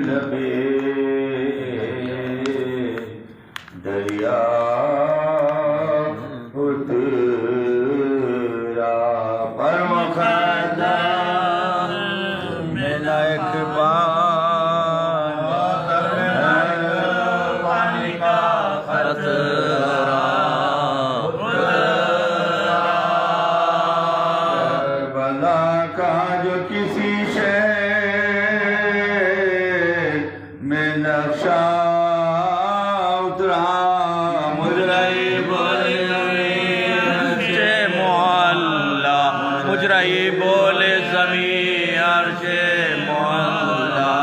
लबे दरिया उतरा पर मुखदा मिला एक पानी का खतरा बला का जो किसी शहर में नक्शा उतरा मुजराई बोले ज़मीन अर्शे मोहल्ला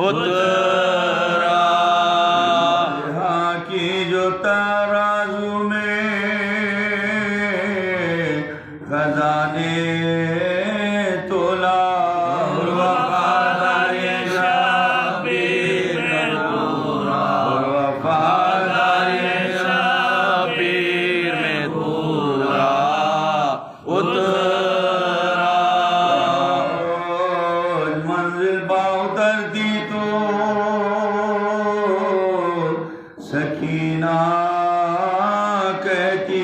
उतरा यहाँ की जो तराजू में खजाने तोला सकीना कहती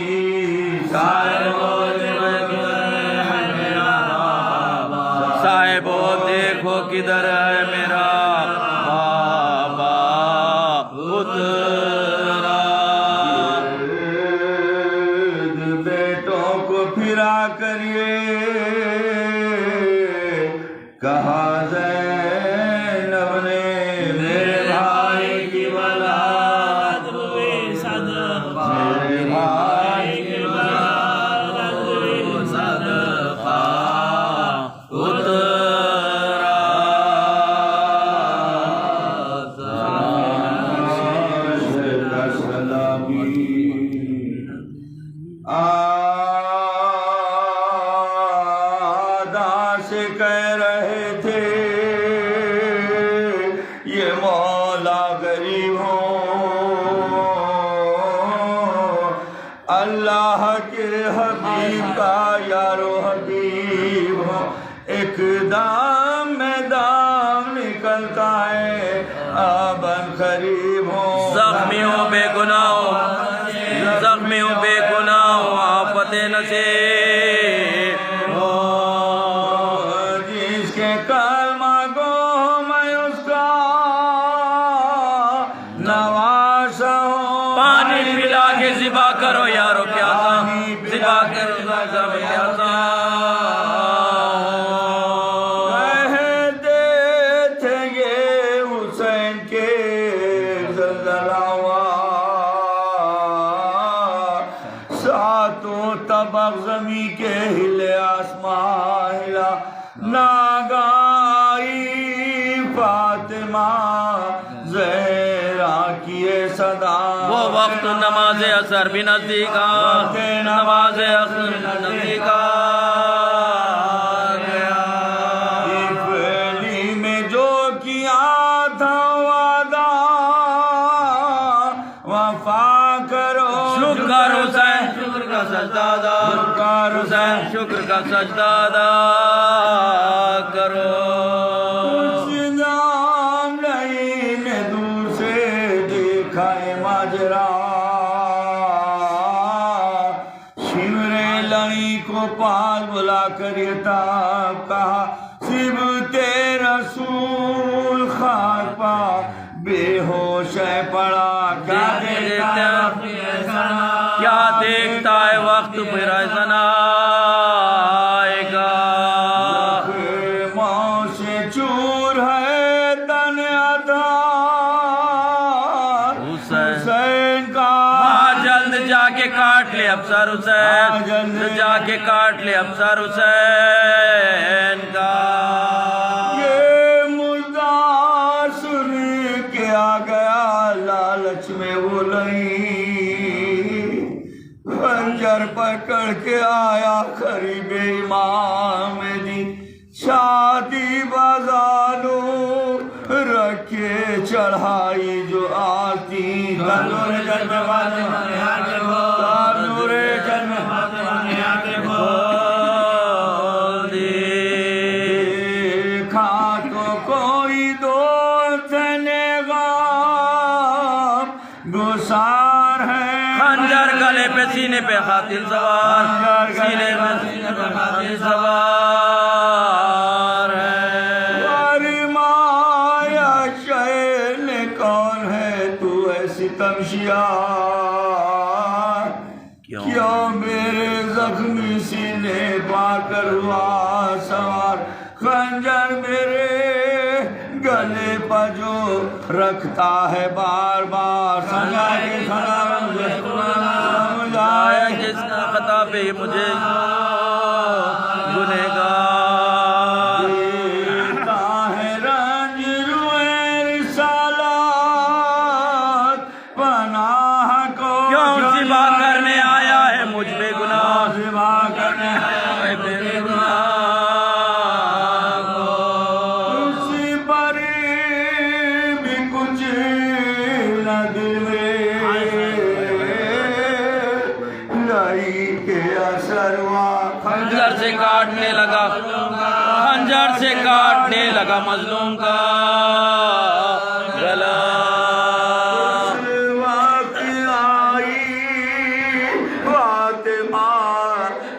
साहिबो देखो किधर है मेरा बाबा उतरा बेटों को फिरा करिए कहा ज़ैनब ने मेरे भाई की बला आदा से कह रहे थे ये मौला गरीब हो अल्लाह के हबीब का यारो हबीब हो एक दाम में दाम निकलता है अबन करीब हो जख्मियों बेगुनाह आफते नसे हो जिसके कलमा को मैं उसका नवासा हो पानी पिला के ज़िबा करो यारो प्यासा ज़िबा करो प्यासा कहते थे ये हुसैन के ज़लज़लावा सातों तबक ज़मीं के हिले आसमां हिला नागाई फातिमा ज़हरा किए सदा वो वक्त नमाज असर भी नज़दीका नमाज असर नज़दीका इफ़ली में जो किया था वादा वफा करो शुक्र हुसैन शुक्र का सजदा हुसैन शुक्र का सजदा करो नाम नहीं ने दूर से देखा है माजरा शिवरे लड़ी को पाल बुला कर ये ताब कहा सिब ते रसूल खाक पा बेहोश है पड़ा क्या देखता है वक्त फिर ऐसा आएगा से चूर है तन अदा हुसैन का जल्द जाके काट ले अफसर हुसैन जल्द जाके काट ले अफसर हुसैन का ये मुर्दा सुन के आ गया लालच में वो नहीं खंजर पकड़ के आया करीबे इमाम दी शादी बाजारो रखे चढ़ाई जो आती तनूरे जन्म सीने पे खातिल सवार, सीने पे खातिल सवार है। वारी माया शैल कौन है तू ऐसी तमशियार, क्यों मेरे जख्मी सीने पाकर हुआ सवार। खंजर मेरे गले पर जो रखता है बार बार, समझाए जिसका खता पे मुझे गुनहगार देता है रंज रुए रिसालत, पनाह को क्यों सिवा करने आया है मुझ पे गुनाह, सिवा करने आया है मेरे गुनाह को। उसी पर भी कुछ न दिल में लाई के असर हुआ। खंजर से काटने लगा, खंजर से काटने लगा मजलूम का गला। वक्त आई फातिमा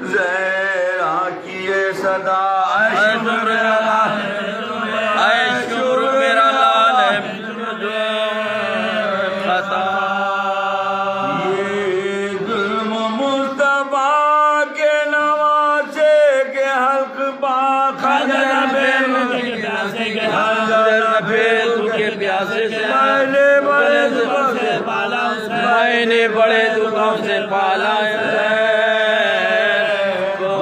ज़हरा की ये सदा, ऐ शुक्र मेरा लाल है जो खता। ये जुल्म मुस्तफा के नवासे के हक बा, खंजर पे के प्यासे से मैंने बड़े दुखों से पाला, मैंने बड़े दुखों से पाला है को।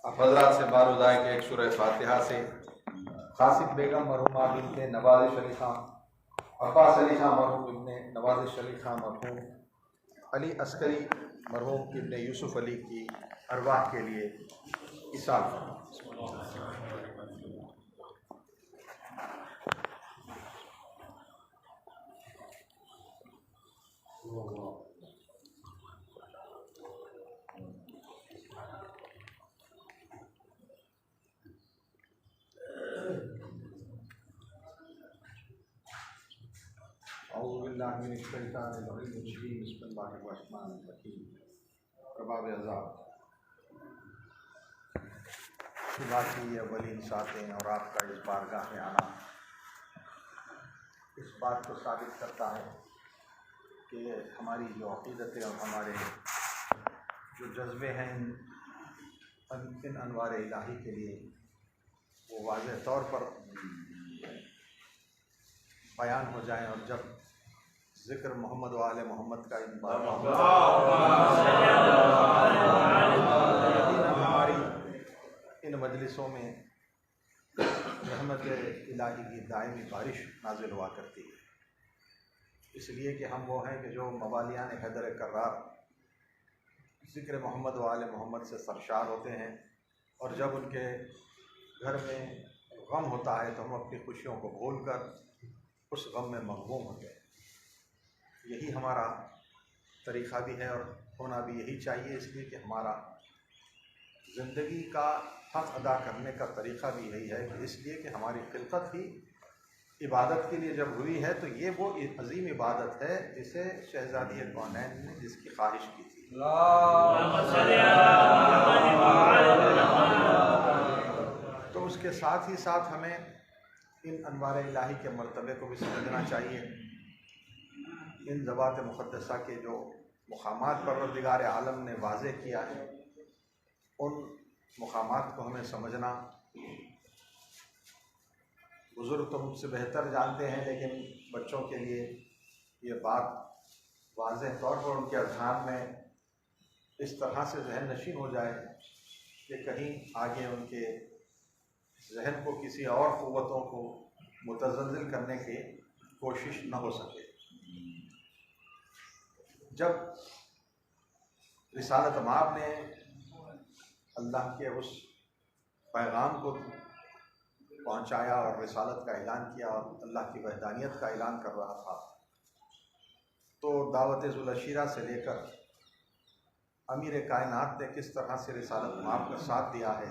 आप हजरात से बारूदाय के एक सूरह फातिहा से कासिम बेगम मरहूमा बिन्ते नवाज़िश अली खां, अब्बास अली खां मरहूम इब्ने नवाज़िश अली खां मरहूम, अली अस्करी मरहूम इब्ने यूसुफ अली की अरवाह के लिए इसाल बाकी अवलीन सातें और आपका इस बारगाह में आना इस बात को साबित करता है कि हमारी जो अक़ीदत और हमारे जो जज्बे हैं इन अनवार इलाही के लिए वो वाज़ेह तौर पर बयान हो जाएं। और जब ज़िक्र मोहम्मद व आले मोहम्मद का इन हमारी इन मजलिसों में रहमत इलाही की दायमी बारिश नाजिल हुआ करती है, इसलिए कि हम वो हैं कि जो मवालियान हैदर कर्रार ज़िक्र मोहम्मद व आले मोहम्मद से सरशार होते हैं, और जब उनके घर में गम होता है तो हम अपनी खुशियों को भूलकर उस गम में मगबूम होते हैं। यही हमारा तरीक़ा भी है और होना भी यही चाहिए, इसलिए कि हमारा ज़िंदगी का हक़ अदा करने का तरीक़ा भी यही है कि इसलिए कि हमारी खिलकत ही इबादत के लिए जब हुई है तो ये वो अज़ीम इबादत है जिसे शहज़ादी कौनैन ने जिसकी ख्वाहिश की थी। तो उसके साथ ही साथ हमें इन अनवार इलाही के मर्तबे को भी समझना चाहिए। इन ज़वात मुक़द्दसा के जो मुक़ामात परवरदिगार आलम ने वाज़े किया है, उन मुक़ामात को हमें समझना, बुज़ुर्ग तो मुझसे बेहतर जानते हैं, लेकिन बच्चों के लिए ये बात वाज़ेह तौर पर उनके अज़हान में इस तरह से जहन नशीन हो जाए कि कहीं आगे उनके जहन को किसी और क़ुव्वतों को मुतज़ल्ज़िल करने की कोशिश न हो सके। जब रिसालत माब ने अल्लाह के उस पैगाम को पहुंचाया और रिसालत का ऐलान किया और अल्लाह की वहदानियत का ऐलान कर रहा था, तो दावत ज़ुल-अशीरा से लेकर अमीर कायनात ने किस तरह से रिसालत माब का साथ दिया है,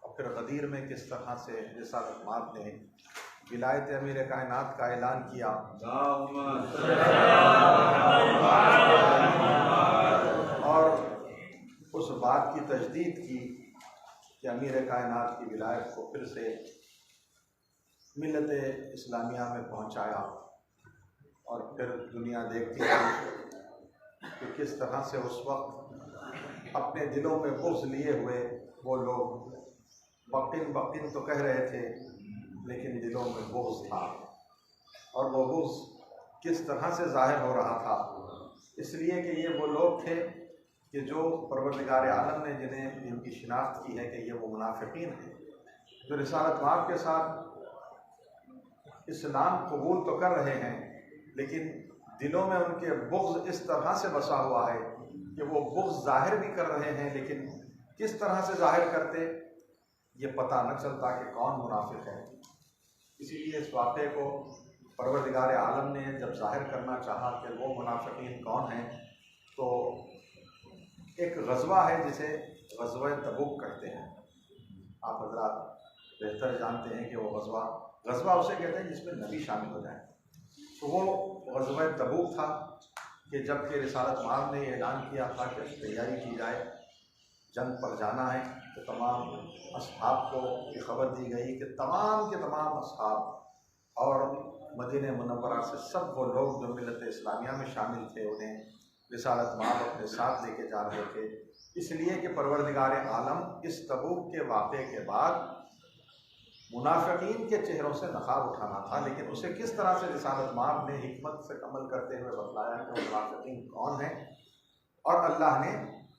और फिर गदीर में किस तरह से रिसालत माब ने विलायत अमीर कायनात का ऐलान किया, और उस बात की तजदीद की कि अमीर कायनात की विलायत को फिर से मिल्लत इस्लामिया में पहुंचाया। और फिर दुनिया देखती थी कि किस तरह से उस वक्त अपने दिलों में बुग़्ज़ लिए हुए वो लोग बकिन बकिन तो कह रहे थे, लेकिन दिलों में बुग़्ज़ था, और वो बुग़्ज़ किस तरह से ज़ाहिर हो रहा था, इसलिए कि ये वो लोग थे कि जो परवरदिगार आलम ने जिनकी शिनाख्त की है कि ये वो मुनाफिकीन हैं, जो रिसालत माब के साथ इस्लाम कबूल तो कर रहे हैं, लेकिन दिलों में उनके बुग़्ज़ इस तरह से बसा हुआ है कि वो बुग़्ज़ ज़ाहिर भी कर रहे हैं, लेकिन किस तरह से ज़ाहिर करते ये पता न चलता कि कौन मुनाफिक है। इसीलिए इस वाक़े को परवरदिगार आलम ने जब ज़ाहिर करना चाहा कि वो मुनाफिकीन कौन हैं, तो एक ग़ज़वा है जिसे ग़ज़वा तबूक कहते हैं। आप हज़रात बेहतर जानते हैं कि वो ग़ज़वा उसे कहते हैं जिसमें नबी शामिल हो जाए। तो वो ग़ज़वा तबूक था कि जबकि रिसालत माब ने ऐलान किया था कि तैयारी की जाए, जंग पर जाना है, तो तमाम असहाब को ये ख़बर दी गई कि तमाम के तमाम असहाब और मदीने मुनव्वरा से सब वो लोग जो मिल्लत इस्लामिया में शामिल थे, उन्हें रिसालत माब अपने साथ लेके जा रहे थे, इसलिए कि परवरदिगार आलम इस तबूक के वाक़े के बाद मुनाफिकीन के चेहरों से नकाब उठाना था। लेकिन उसे किस तरह से रिसालत माब ने हिकमत से अमल करते हुए बतलाया कि वो मुनाफिकीन कौन हैं, और अल्लाह ने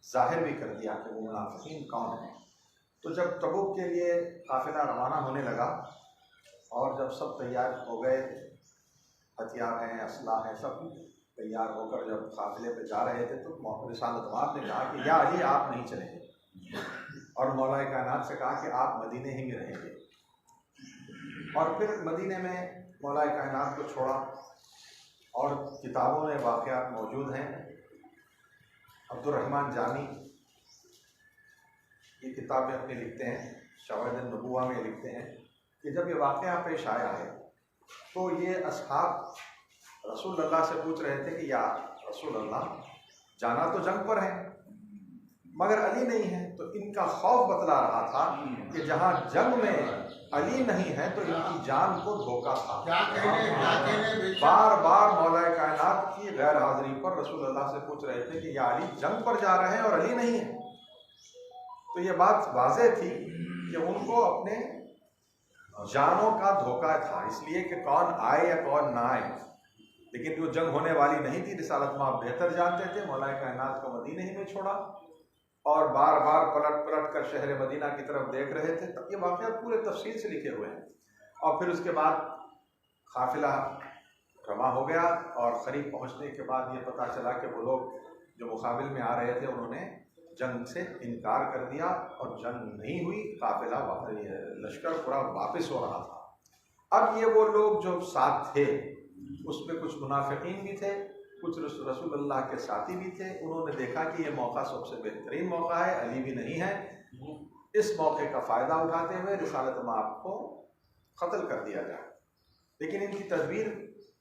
ज़ाहिर भी कर दिया कि वो मुनाफिकीन कौन हैं। तो जब तबूक के लिए काफ़िला रवाना होने लगा और जब सब तैयार हो गए, हथियार हैं, असला है, सब तैयार होकर जब काफ़िले पे जा रहे थे, तो रिसालत माब ने कहा कि या अली आप नहीं चलेंगे, और मौला कायनात से कहा कि आप मदीने ही में रहेंगे। और फिर मदीने में मौला कायनात को छोड़ा, और किताबों में वाक़यात मौजूद हैं। अब्दुर्रहमान जानी ये किताबें अपनी लिखते हैं, शवाहिद-उन-नबुव्वा में लिखते हैं कि जब ये वाक़या पेश आया है, तो ये असहाब रसूल अल्लाह से पूछ रहे थे कि या रसूल अल्लाह, जाना तो जंग पर है मगर अली नहीं है। तो इनका खौफ बतला रहा था कि जहाँ जंग में अली नहीं है तो इनकी जान को धोखा था। बार बार मौला कायनात की गैर हाजिरी पर रसूल अल्लाह से पूछ रहे थे कि या अली जंग पर जा रहे हैं और अली नहीं है। तो ये बात वाज़ेह थी कि उनको अपने जानों का धोखा था, इसलिए कि कौन आए या कौन ना आए, लेकिन वो जंग होने वाली नहीं थी। रिसालत माब बेहतर जानते थे। मौला कायनात को मदीने ही में छोड़ा और बार बार पलट पलट कर शहर मदीना की तरफ देख रहे थे। तब ये वाक़या पूरे तफसील से लिखे हुए हैं। और फिर उसके बाद काफिला रवा हो गया और करीब पहुंचने के बाद ये पता चला कि वो लोग जो मुकाबिल में आ रहे थे उन्होंने जंग से इनकार कर दिया और जंग नहीं हुई। काफिला लश्कर पूरा वापस हो रहा था। अब ये वो लोग जो साथ थे उसमें कुछ मुनाफिकीन भी थे, कुछ रसूल अल्लाह के साथी भी थे। उन्होंने देखा कि ये मौका सबसे बेहतरीन मौका है, अली भी नहीं है, इस मौके का फ़ायदा उठाते हुए रिसालत माब को क़त्ल कर दिया जाए। लेकिन इनकी तदबीर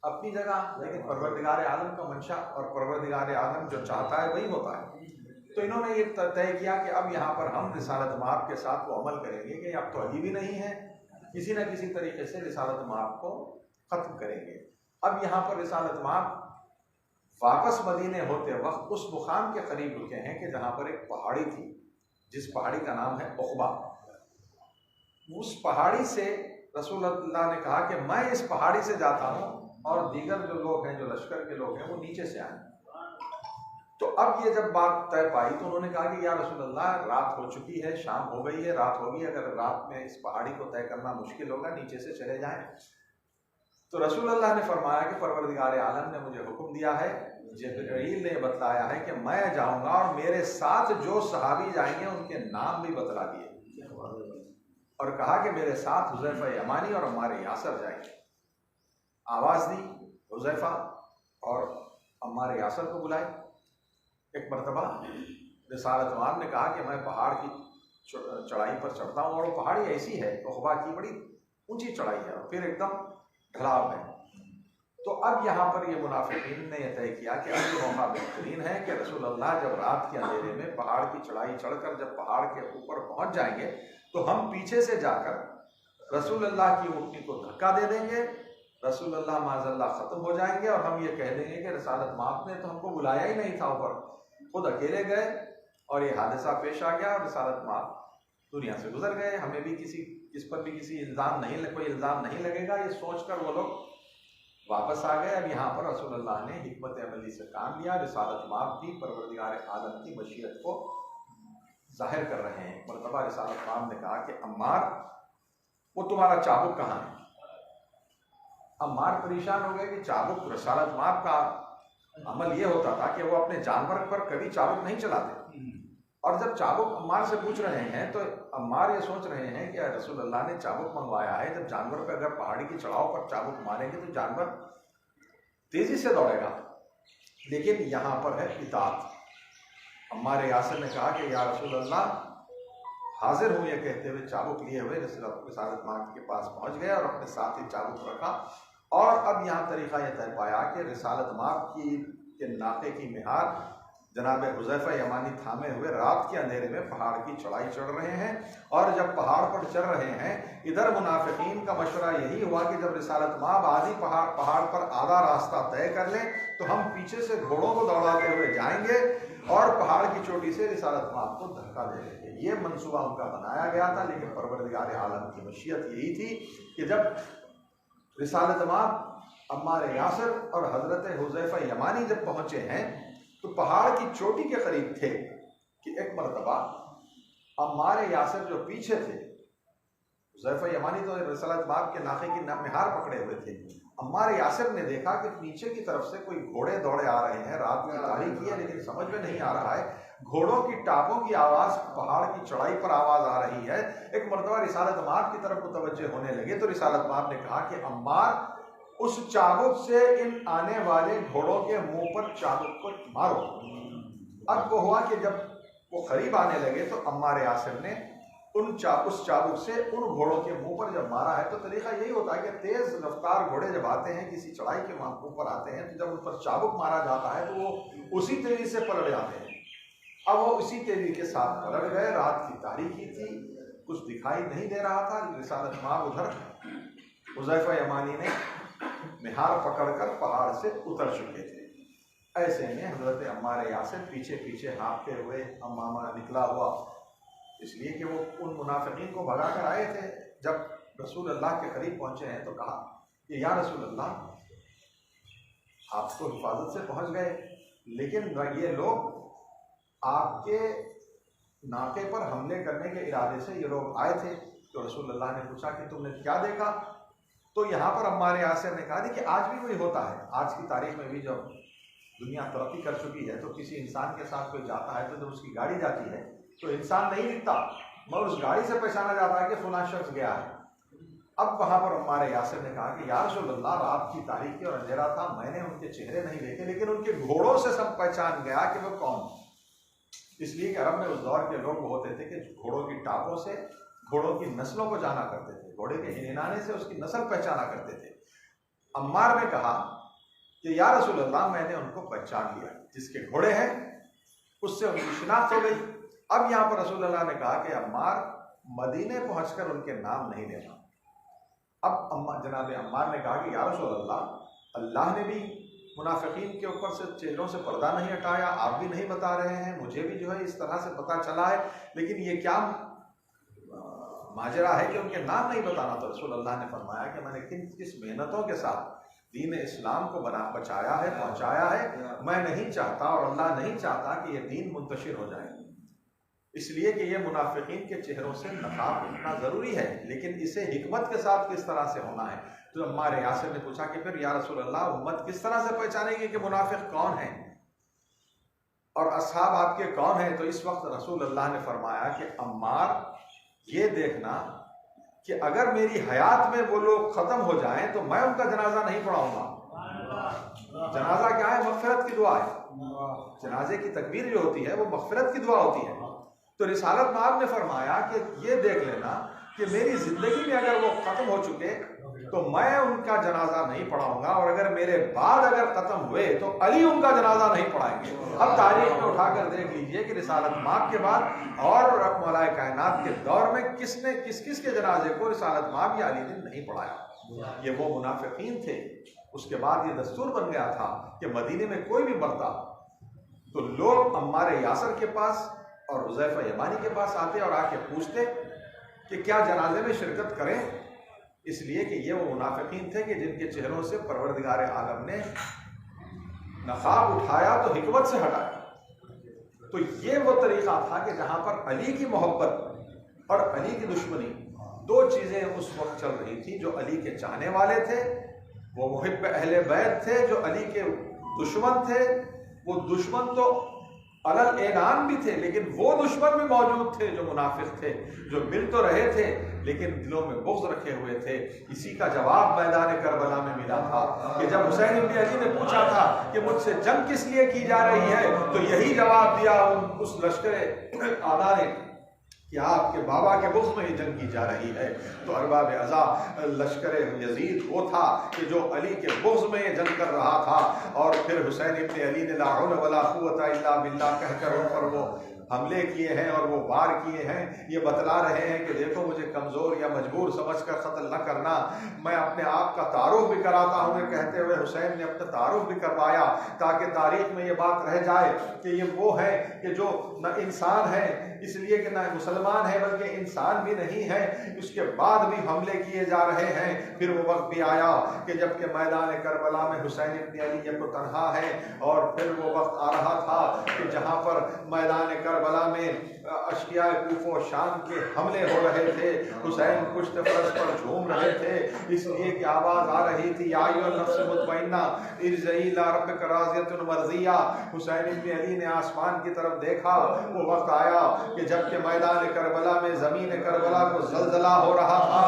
अपनी जगह, लेकिन परवरदिगार आलम का मंशा और परवरदिगार आलम जो चाहता है वही होता है। तो इन्होंने ये तय किया कि अब यहाँ पर हम रिसालत माब के साथ वो अमल करेंगे कि अब तो अली भी नहीं है, किसी न किसी तरीके से रिसालत माब को ख़त्म करेंगे। अब यहाँ पर रिसालत माब वापस मदीने होते वक्त उस मुकाम के करीब रुके हैं कि जहाँ पर एक पहाड़ी थी, जिस पहाड़ी का नाम है उक़बा। उस पहाड़ी से रसूल अल्लाह ने कहा कि मैं इस पहाड़ी से जाता हूँ और दीगर जो लोग हैं, जो लश्कर के लोग हैं, वो नीचे से आए। तो अब ये जब बात तय पाई तो उन्होंने कहा कि या रसूल अल्लाह, रात हो चुकी है, शाम हो गई है, रात होगी, अगर रात में इस पहाड़ी को तय करना मुश्किल होगा, नीचे से चले जाएं। तो रसूल अल्लाह ने फरमाया कि परवरदिगार आलम ने मुझे हुक्म दिया है, जिब्रील ने बतलाया है कि मैं जाऊंगा और मेरे साथ जो सहाबी जाएंगे उनके नाम भी बतला दिए, और कहा कि मेरे साथ हुज़ैफा यमानी और अम्मार यासर जाएंगे। आवाज़ दी, हुज़ैफा और अम्मार यासर को बुलाए। एक मरतबा रिसालत इमाम ने कहा कि मैं पहाड़ की चढ़ाई पर चढ़ता हूँ, और वो पहाड़ी ऐसी है उखबा की, बड़ी ऊंची चढ़ाई है और फिर एकदम ढलाव है। तो अब यहाँ पर ये मुनाफिकीन ने यह तय किया कि अब ये मौका बेहतरीन है कि रसूल अल्लाह जब रात के अंधेरे में पहाड़ की चढ़ाई चढ़कर जब पहाड़ के ऊपर पहुँच जाएंगे तो हम पीछे से जाकर रसूल अल्लाह की ऊँटनी को धक्का दे देंगे, रसूल अल्लाह माज़अल्लाह ख़त्म हो जाएंगे और हम ये कह देंगे कि रिसालत माप ने तो हमको बुलाया ही नहीं था, ऊपर खुद अकेले गए और ये हादसा पेश आ गया और रिसालत माप दुनिया से गुजर गए, हमें भी किस पर भी कोई इल्ज़ाम नहीं लगेगा, ये सोचकर वो लोग वापस आ गए। अब यहाँ पर रसूल अल्लाह ने हिकमत अमली से काम लिया, रिसालत माप भी परवरदिगार आलम की मशीयत को जाहिर कर रहे हैं। मरतबा रिसालत माप ने कहा कि अम्मार, वो तुम्हारा चाबुक कहाँ है? अम्मार परेशान हो गए कि चाबुक, रिसालत माप का अमल ये होता था कि वो अपने जानवर पर कभी चाबुक नहीं चलाते, और जब चाबुक अम्मार से पूछ रहे हैं तो अम्मार ये सोच रहे हैं कि रसूल अल्लाह ने चाबुक मंगवाया है, जब जानवर पे अगर पहाड़ी की चढ़ाव पर चाबुक मारेंगे तो जानवर तेजी से दौड़ेगा। लेकिन यहाँ पर है इताअत। अम्मार यासिर ने कहा कि या रसूल अल्लाह हाजिर हूँ, ये कहते हुए चाबुक लिए हुए रिसालत माप के पास पहुँच गए और अपने साथ ही चाबुक रखा। और अब यहाँ तरीका यह तय पाया कि रिसालत माप के नाके की मिहार जनाब हुज़ैफा यमानी थामे हुए रात के अंधेरे में पहाड़ की चढ़ाई चढ़ रहे हैं, और जब पहाड़ पर चढ़ रहे हैं इधर मुनाफिकीन का मशवरा यही हुआ कि जब रिसालत माप आधी पहाड़ पर आधा रास्ता तय कर लें तो हम पीछे से घोड़ों को दौड़ाते हुए जाएंगे और पहाड़ की चोटी से रिसालत माप को धक्का दे देंगे। ये मंसूबा उनका बनाया गया था, लेकिन परवरदिगार आलम की मशीयत यही थी कि जब रिसालत माप अम्मार यासर और हजरत हुज़ैफा यमानी जब पहुंचे हैं तो पहाड़ की चोटी के करीब थे कि एक मरतबा अम्मार यासर जो पीछे थे, हुज़ैफा यमानी तो रिसालत माप के नाके की मिहार पकड़े हुए थे, अम्मार यासर ने देखा कि नीचे की तरफ से कोई घोड़े दौड़े आ रहे हैं। रात की तारीकी है लेकिन समझ में नहीं आ रहा है, घोड़ों की टापों की आवाज़ पहाड़ की चढ़ाई पर आवाज़ आ रही है। एक मरतबा रिसालत माप की तरफ मुतवज्जे होने लगे तो रिसालत माप ने कहा कि अम्मार, उस चाबुक से इन आने वाले घोड़ों के मुंह पर चाबुक को मारो। अब वो हुआ कि जब वो करीब आने लगे तो अम्मार यासिर ने उस चाबुक से उन घोड़ों के मुंह पर जब मारा है, तो तरीका यही होता है कि तेज रफ्तार घोड़े जब आते हैं किसी चढ़ाई के मुंह पर आते हैं तो जब उन पर चाबुक मारा जाता है तो वो उसी तेजी से पलट जाते हैं। अब वो उसी तेजी के साथ पलट गए। रात की तारीकी थी, कुछ दिखाई नहीं दे रहा था। रिसालत माप उधर हुज़ैफा यमानी ने मिहार पकड़कर पहाड़ से उतर चुके थे। ऐसे में हजरत अम्मार यासिर पीछे पीछे हाँफते हुए अम्मामा निकला हुआ, इसलिए कि वो उन मुनाफिकीन को भगा कर आए थे। जब रसूल अल्लाह के करीब पहुंचे हैं तो कहा कि या रसूल अल्लाह, आप तो हिफाजत से पहुंच गए, लेकिन ये लोग आपके नाके पर हमले करने के इरादे से ये लोग आए थे। तो रसूल अल्लाह ने पूछा कि तुमने क्या देखा? तो यहाँ पर अम्मार यासिर ने कहा कि आज भी वही होता है। आज की तारीख में भी जब दुनिया तरक्की कर चुकी है तो किसी इंसान के साथ कोई जाता है तो जब उसकी गाड़ी जाती है तो इंसान नहीं दिखता, मगर उस गाड़ी से पहचाना जाता है कि फलां शख्स गया है। अब वहाँ पर अम्मार यासिर ने कहा कि या रसूल अल्लाह, रात की तारीकी और अंधेरा था, मैंने उनके चेहरे नहीं देखे, लेकिन उनके घोड़ों से सब पहचान गया कि वो कौन। इसलिए कि अरब में उस दौर के लोग होते थे कि घोड़ों की टापों से घोड़ों की नस्लों को जाना करते थे, घोड़े के हिनहिनाने से उसकी नस्ल पहचाना करते थे। अम्मार ने कहा कि या रसूल अल्लाह, मैंने उनको पहचान लिया, जिसके घोड़े हैं उससे उनकी शिनाख्त हो गई। अब यहाँ पर रसूल अल्लाह ने कहा कि अम्मार, मदीने पहुंचकर उनके नाम नहीं लेना। अब जनाब अम्मार ने कहा कि या रसूल अल्लाह, अल्लाह ने भी मुनाफिकीन के ऊपर से चेहरों से पर्दा नहीं हटाया, आप भी नहीं बता रहे हैं, मुझे भी जो है इस तरह से पता चला है, लेकिन ये क्या माजरा है कि उनके नाम नहीं बताना। तो रसूल अल्लाह ने फरमाया कि मैंने किस मेहनतों के साथ दीन इस्लाम को बचाया है, पहुंचाया है। मैं नहीं चाहता और अल्लाह नहीं चाहता कि ये दीन मुंतशिर हो जाए। इसलिए कि ये मुनाफिकीन के चेहरों से नकाब उठना ज़रूरी है, लेकिन इसे हिकमत के साथ किस तरह से होना है। तो अम्मार यासिर ने पूछा कि फिर या रसूल अल्लाह, उम्मत किस तरह से पहचानेगी कि मुनाफिक कौन है और असहाब आपके कौन है। तो इस वक्त रसूल अल्लाह ने फरमाया कि अम्मार, ये देखना कि अगर मेरी हयात में वो लोग ख़त्म हो जाएं तो मैं उनका जनाजा नहीं पढ़ाऊंगा। जनाजा क्या है? मग़फ़िरत की दुआ है। जनाजे की तकबीर जो होती है वो मग़फ़िरत की दुआ होती है। तो रिसालत माब ने फरमाया कि ये देख लेना कि मेरी ज़िंदगी में अगर वो ख़त्म हो चुके तो मैं उनका जनाजा नहीं पढ़ाऊंगा, और अगर मेरे बाद अगर ख़त्म हुए तो अली उनका जनाजा नहीं पढ़ाएंगे। अब तारीख में उठाकर देख लीजिए कि रिसालत माब के बाद और मौलाए कायनात के दौर में किसने किस किस के जनाजे को रिसालत माब या अली ने नहीं पढ़ाया। ये वो मुनाफिकीन थे। उसके बाद ये दस्तूर बन गया था कि मदीने में कोई भी मरता तो लोग अम्मार यासर के पास और हुज़ैफा यमानी के पास आते और आके पूछते कि क्या जनाजे में शिरकत करें, इसलिए कि ये वो मुनाफिकीन थे कि जिनके चेहरों से परवरदिगार आलम ने नकाब उठाया तो हिकमत से हटाया। तो ये वो तरीका था कि जहाँ पर अली की मोहब्बत और अली की दुश्मनी, दो चीज़ें उस वक्त चल रही थी। जो अली के चाहने वाले थे वो मुहिब्ब अहले बैत थे, जो अली के दुश्मन थे वो दुश्मन तो अलग ऐलान भी थे, लेकिन वो दुश्मन भी मौजूद थे जो मुनाफिक थे, जो मिल तो रहे थे लेकिन दिलों में बुग़्ज़ रखे हुए थे। इसी का जवाब मैदान करबला में मिला था कि जब हुसैन इब्न अली ने पूछा था कि मुझसे जंग किस लिए की जा रही है, तो यही जवाब दिया उस लश्कर आला ने कि आपके बाबा के बुग़्ज़ में ही जंग की जा रही है। तो अरबाब अज़ा लश्कर यजीद वो था कि जो अली के बुग़्ज़ में जंग कर रहा था, और फिर हुसैन इब्न अली ने ला हौल वला कुव्वता इल्ला बिल्लाह कहकर उन पर वो हमले किए हैं और वो वार किए हैं। ये बतला रहे हैं कि देखो मुझे कमज़ोर या मजबूर समझकर कत्ल न करना, मैं अपने आप का तारुफ भी कराता हूँ। कहते हुए हुसैन ने अपना तारुफ भी करवाया ताकि तारीख में ये बात रह जाए कि ये वो है कि जो न इंसान है इसलिए कि न मुसलमान है बल्कि इंसान भी नहीं है, उसके बाद भी हमले किए जा रहे हैं। फिर वो वक्त भी आया कि जबकि मैदान करबला में हुसैन इब्न अली ये तो तन्हा है, और फिर वो वक्त आ रहा था कि जहाँ पर मैदान करबला में अशिया कूफो शाम के हमले हो रहे थे। हुसैन पुश्त फरस पर झूम रहे थे, इसलिए कि आवाज़ आ रही थी या अय्युहन नफ्स मुतमइन्ना इरजिई इला रब्बिक राज़ियतुन मर्ज़िया। हुसैन इब्न अली ने आसमान की तरफ देखा। वो वक्त आया कि जबकि मैदान करबला में ज़मीन करबला को ज़लज़ला हो रहा था,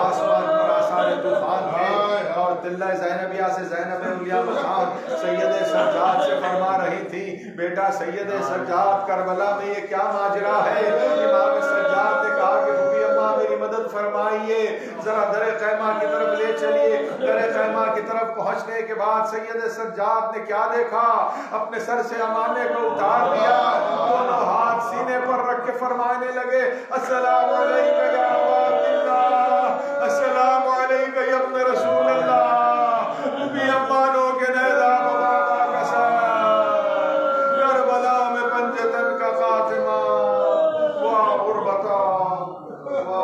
आसमान पर आसार तूफान थे, और तिल्ला ज़ैनबिया से ज़ैनब उलिया मखान सैयद सज्जाद से फरमा रही थी, बेटा सैयद सज्जाद करबला में ये क्या माजरा है। इमाम सज्जाद ने कहा कि रुकी अम्मा मेरी मदद फरमाइए, जरा दरे खैमा की तरफ ले चलिए। दरे खैमा की तरफ पहुंचने के बाद सैयद सज्जाद ने क्या देखा, अपने सर से अमाने को उतार दिया, दोनों हाथ सीने पर रख के फरमाने लगे अस्सलामु अलैका या अल्लाह, अस्सलामु अलैका या इब्न रसूल अल्लाह। भी अम्मानों के नैज़ा मुबारक करबला में पंजतन का खातिमा वा गुरबता वा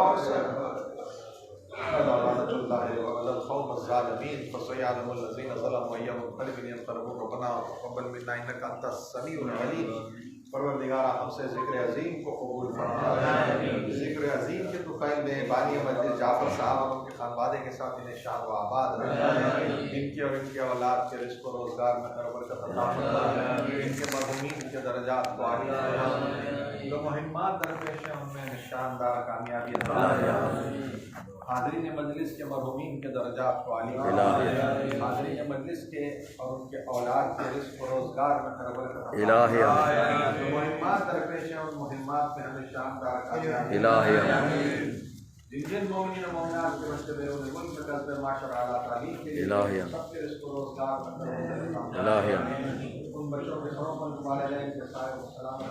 अल्लाह वअलल क़ौम ज़ालिमीन फसयअलमुल लज़ीना ज़लमू अय्युम यंक़लिबून रब्बना तक़ब्बल मिन्ना इन्नका अंतस समीउल अलीम। परवरदिगारा हमसे ज़िक्र अज़ीम को कबूल फरमा, ज़िक्र अज़ीम के तो क़ैल में बानी मस्जिद जाफ़र साहब और उनके खानवादे के साथ इन्हें शान व आबाद रखें, इनके और इनके औलाद के रिज़्क़ और रोज़गार में बरकत अता फरमाएं, इनके मरहूमीन के दर्जात को आली फरमाएं, जो मुहिम्मात दरपेश हैं उनमें शानदार कामयाबी अता फरमाएं। हाज़रीन मजलिस के मरहूमीन के दर्जात को आली फरमाएं, हाज़रीन मजलिस के और उनके औलाद के रिज़्क़ और रोज़गार में बरकत अता फरमाएं। मुहिम्मात दरपेश हैं उन मुहिम्मात में हमें शानदार कामयाबी, जिन जिन मोमिनीन और मोमिनात के बच्चे बैरून मुल्क में कल्ब माशर आला तालीम के लिए सबके रिज़्क़ और रोज़गार में उन बच्चों के सरों पर वालिदैन के साए व सलामत।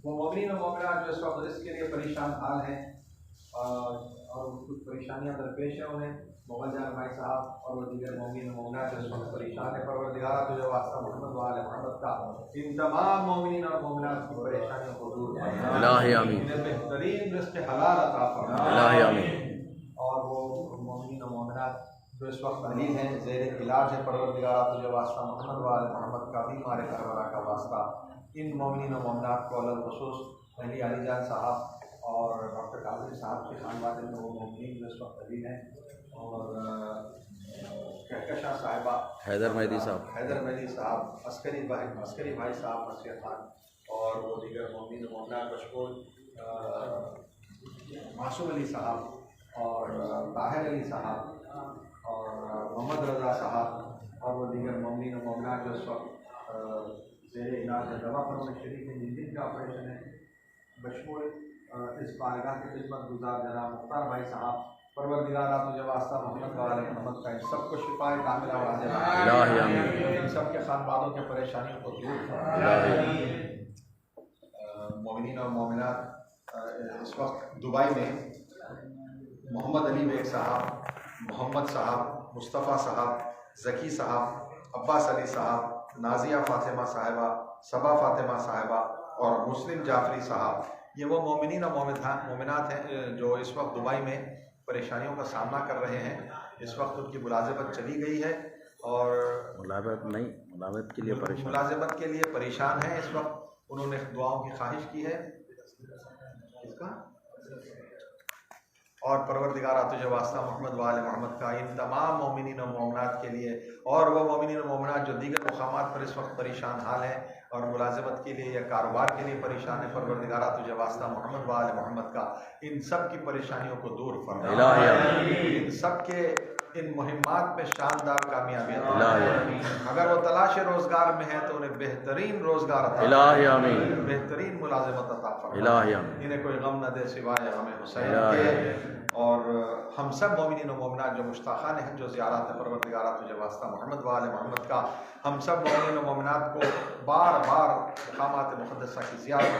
वो मोमिनीन और मोमिनात जो इस वक्त रिज़्क़ के लिए परेशान हाल हैं और कुछ परेशानियाँ दरपेश हैं उन्हें, मोहम्मद जान भाई साहब और वो दीगर मोमिन मोमिनात जो परेशान है, परवरदिगारा तुझे वास्ता मोहम्मद वाले मोहम्मद का इन तमाम मोमिन और मोमिनात की परेशानियों को दूर फरमा, इन्हें बेहतरीन रिज़्क़ हलाल अता फरमा। और वो मोमिन और मोमिनात जो इस वक्त अलील हैं ज़ेर इलाज है, परवरदिगारा तुझे वास्ता मोहम्मद वाले मोहम्मद का भी मारे करबला का वास्ता इन मोमिनीन और मोमिनात को अलग खसूस पहली अलीजान साहब और डॉक्टर काजिम साहब के खानवान में वो मोमिनीन जो इस वक्त अभी हैं, और कहकशां साहिबा, हैदर मेहदी साहब, अस्करी भाई साहब, मसीह खान और वो दीगर मोमिनीन और मोमिनात बशमूल मासूम अली साहब और ताहिर अली साहब और मोहम्मद रज़ा साहब और वो दीगर मोमिनीन और मोमिनात जो इस वक्त ज़ेर इलाज दवा पर में शरीक हैं, जिन जिनका ऑपरेशन है, बशमूल इस बारगाह के खिदमत गुजार जनाब मुख्तार भाई साहब, परवरदिगार तुझे वास्ता मोहम्मद वाले मोहम्मद का इन सबको शिफाए कामिला वाज़िला, इन सब के खानवानों के परेशानियों को दूर फरमाए। मोमिनीन और मोमिनात इस वक्त दुबई में मोहम्मद अली बेग साहब, मोहम्मद साहब, मुस्तफ़ा साहब, ज़की साहब, अब्बास अली साहब, नाजिया फ़ातिमा साहिबा, सबा फ़ातिमा साहिबा और मुस्लिम जाफरी साहब, ये वो मोमिनीन और मोमिनात हैं जो इस वक्त दुबई में परेशानियों का सामना कर रहे हैं। इस वक्त उनकी मुलाजमत चली गई है और मुलाजमत के लिए परेशान हैं। इस वक्त उन्होंने दुआओं की ख्वाहिश की है इसका, और परवरदिगार तुझे वास्ता मोहम्मद वाले मोहम्मद का इन तमाम मोमिनीन और मोमिनात के लिए और वह मोमिनीन और मोमिनात जो दीगर मुकामात पर इस वक्त परेशान हाल हैं और मुलाजमत के लिए या कारोबार के लिए परेशान है, परवरदिगार तुझे वास्ता मोहम्मद वाले मोहम्मद का इन सब की परेशानियों को दूर फरमा, इन सब के इन मुहिम्मात में शानदार कामयाबी अता, अगर वो तलाश रोजगार में है तो उन्हें बेहतरीन रोजगार अता, बेहतरीन मुलाजमत अता फरमा, इन्हें कोई गम न दे सिवाय हमें हुसैन के। और हम सब मोमिनीन और मोमिनात जो मुश्ताक़ान हैं, जो ज़ियारत परवरदिगार तुझे वास्ता मोहम्मद वाले मोहम्मद का, हम सब मोमिनीन और मोमिनात को बार बार मक़ामात मुक़द्दसा की ज़ियारत,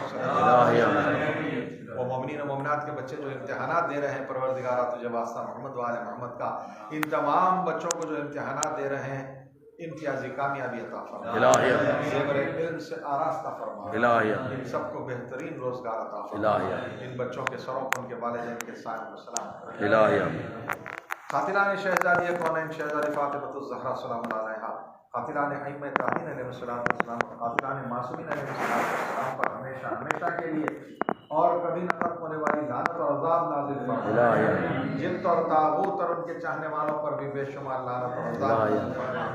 वो मोमिनीन और मोमिनात के बच्चे जो इम्तिहानात दे रहे हैं, परवरदिगार तुझे वास्ता मोहम्मद वाले मोहम्मद का, इन तमाम बच्चों को जो इम्तिहानात दे रहे हैं इम्तियाजी कामयाबी अता फरमा, ज़ेवर इल्म से आरास्ता फरमा, इन सबको बेहतरीन रोजगार अता फरमा, इन बच्चों के सरों पर उनके वालिदैन के साथ सलाम। खातिलान शहजादी कौनैन शहजादी फातिमा ज़हरा सलामुल्लाह अलैहा, खातिलान अइम्मा ताहीन अलैहिस्सलाम, खातिलान मासूमीन अलैहिस्सलाम पर हमेशा हमेशा के लिए और कभी न खत्म होने वाली लानत और अज़ाब नाज़िल फरमा, जिन और तागूत और उनके चाहने वालों पर भी बेशुमार लानत और अज़ाब नाज़िल फरमा,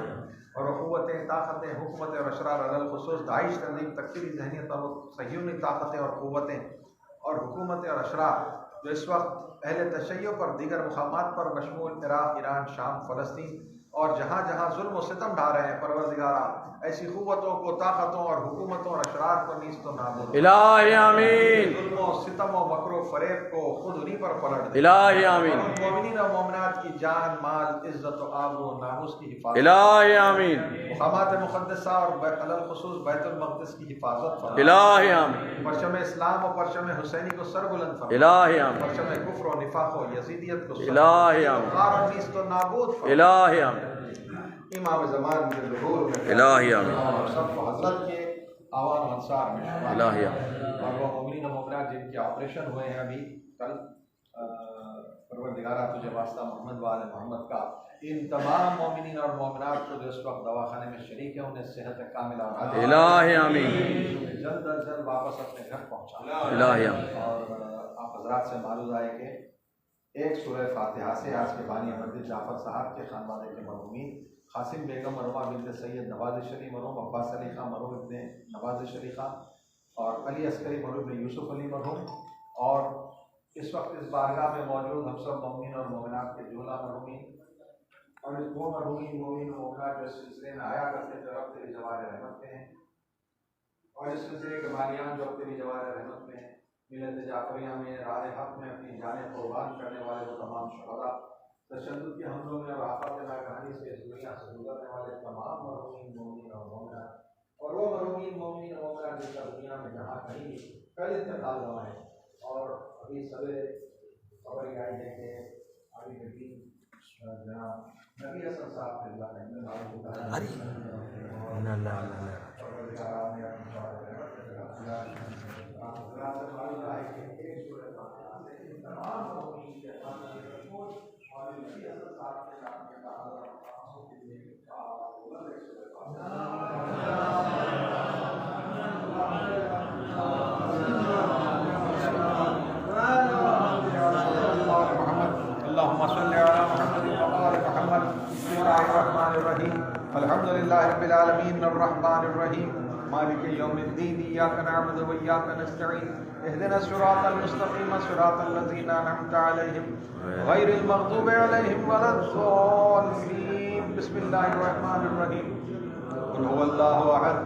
और क़ुव्वतें, ताक़तें, हुकूमतें और अशरार अलल ख़ुसूस दाइश तंज़ीम तकफ़ीरी ज़हनियत और सह्यूनी ताक़तें और क़ुव्वतें और हुकूमतें और अशरार जो इस वक्त अहले तशय्युअ पर दीगर मुक़ामात पर बशमूल इराक़, ईरान, शाम, फ़लस्तीन और जहाँ जहाँ जुल्म व सितम ढा रहे हैं, परवरदिगारा ऐसी क़ुव्वतों को, ताक़तों और हुकूमतों और अशरार को नीज़ तो नाबूद, इलाही आमीन, जुल्म सितम व मकरो फ़रेब को खुद उन्हीं पर पलट दे, इलाही आमीन, मोमिनीन और मोमिनात की जान, माल, इज़्ज़त व आबरू व नामूस की हिफाजत, इलाही आमीन, मुक़ामात मुक़द्दसा और अलल ख़ुसूस बैतुल मक़दिस की हिफाजत फरमा, इलाही आमीन, परचम इस्लाम और परचम हुसैनी को सरबुलंद फरमा, इलाही आमीन, परचम कुफ्र व निफाक़ व यज़ीदियत को इलाही आमीन, नीज़ तो नाबूद फरमा, इलाही आमीन, इमाम ज़मान के ज़ुहूर में इलाही आमीन, और सबको हज़रत के आवान अंसार में शुमार, इलाही आमीन, और वो मोमिनीन और मोमिनात जिनके ऑपरेशन हुए हैं अभी कल, परवरदिगारा तुझे वास्ता मोहम्मद वाले मोहम्मद का इन तमाम मोमिनीन और मोमिनात को जो इस वक्त दवाखाने में शरीक है उन्हें सेहत कामिला और इलाही आमीन, जल्द अज जल्द वापस अपने घर पहुँचा, इलाही आमीन। और आप हज़रात से मालूम आए कि एक सूरह फातिहा से आज के बानी अहमद जाफ़र साहब के ख़ानवाने के मरहूमीन कासिम बेगम मरहूमा बिन्त सैयद नवाज़ शरीफ मरहूम, अब्बास अली खां मरहूम इब्ने नवाज़ शरीफ खां और अली अस्करी मरहूम इब्ने यूसुफ अली मरहूम, और इस वक्त इस बारगाह में मौजूद हम सब मोमिन और मोमिनात के जुमला मरहूमीन और इस वो मरहूमीन मोमिन और मोमिनात जो इस सिलसिले में आया करते थे रब तेरी जवार रहमत में हैं, और इस सिलसिले के बानियान जो अब तेरी जवार रहमत में हैं, मिलत जाफरिया में राह हक़ में अपनी जानें कुर्बान करने वाले वो तमाम शुहदा, तशद्दुद के हमलों में और आफत नागहानी से इस दुनिया से गुजरने वाले तमाम मरहूमीन मोमिन और मोमिनात और वो मरहूमीन मोमिन और मोमिनात जिनका दुनिया में जहाँ कहीं कल इंतकाल हुआ है, और अभी सवेरे खबर आई है कि अभी नबी जनाब नबी हसन साहब अल्हम्दुलिल्लाहि रब्बिल आलमीन अर्रहमानिर रहीम मालिकि यौमिद्दीन इय्याका नअबुदु व इय्याका नस्तईन इहदिनस सिरातल मुस्तकीम सिरातल लज़ीना अनअमता अलैहिम गैरिल मग़दूबि अलैहिम वलद्दॉल्लीन बिस्मिल्लाहिर रहमानिर रहीम कुल हुवल्लाहु अहद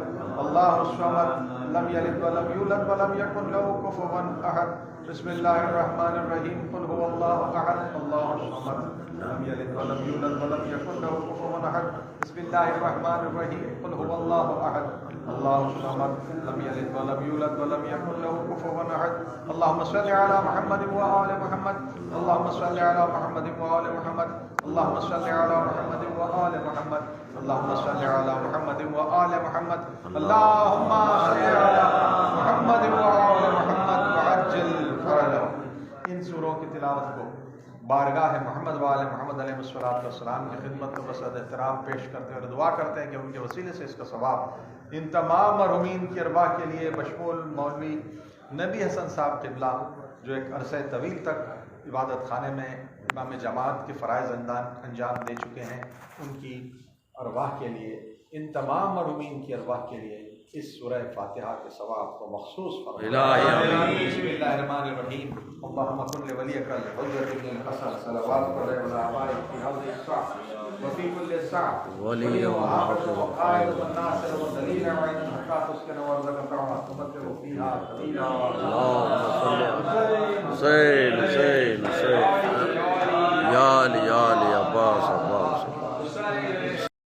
अल्लाहुस समद लम यलिद व लम यूलद व लम यकुन लहु कुफुवन अहद बिस्मिल्लाहिर रहमानिर रहीम कुल हुवल्लाहु अहद अल्लाहुस समद लम यलिद व लम यूलद व लम यकुन लहु कुफुवन अहद बिस्मिल्लाहिर रहमानिर रहीम कुल हुवल्लाहु अहद अल्लाहुस समद लम यलिद व लम यूलद व लम यकुन लहु कुफुवन अहद अल्लाहुम्मा सल्लि अला मुहम्मद व आलि मुहम्मद अल्लाहुम्मा सल्लि अला मुहम्मद व आलि मुहम्मद अल्लाहुम्मा सल्लि अला मुहम्मद व आलि मुहम्मद अल्लाहुम्मा सल्लि अला मुहम्मद व आलि मुहम्मद अल्लाहुम्मा सल्लि अला मुहम्मद व आलि मुहम्मद वअज्जिल फरजहु। इन सूरों की तिलावत को बारगाह मोहम्मद वाले मोहम्मद अलैहिस्सलाम की खिदमत को बसद एहतराम पेश करते हैं और दुआ करते हैं कि उनके वसीले से इसका सवाब इन तमाम मरहूमीन की अरवाह के लिए बशमूल मौलवी नबी हसन साहब क़िबला जो एक अरसे तवील तक इबादत खाने में इमाम जमात के फ़राइज़ अंजाम दे चुके हैं, उनकी अरवाह के लिए इन तमाम मरहूमीन की अरवाह के लिए इस सूरह फातिहा के सवाब को मखसूस बिस्मिल्लाहिर्रहमानिर्रहीम अल्लाहुम्मा कुन लिवलियका हुज्जत इब्न हसन सलवातु अलैहि व आबाइहि फी हाज़िहि अस्साअ व फी कुल्लि अस्साअ वलिय्य व हाफ़िज़ व क़ाइद व नासिर व दलील व इन हत्ता तुस्किन व रज़क़क व तुमतिउ फ़ीहा क़लीला अल्लाहुम्मा सल्लि हुसैन हुसैन हुसैन या अली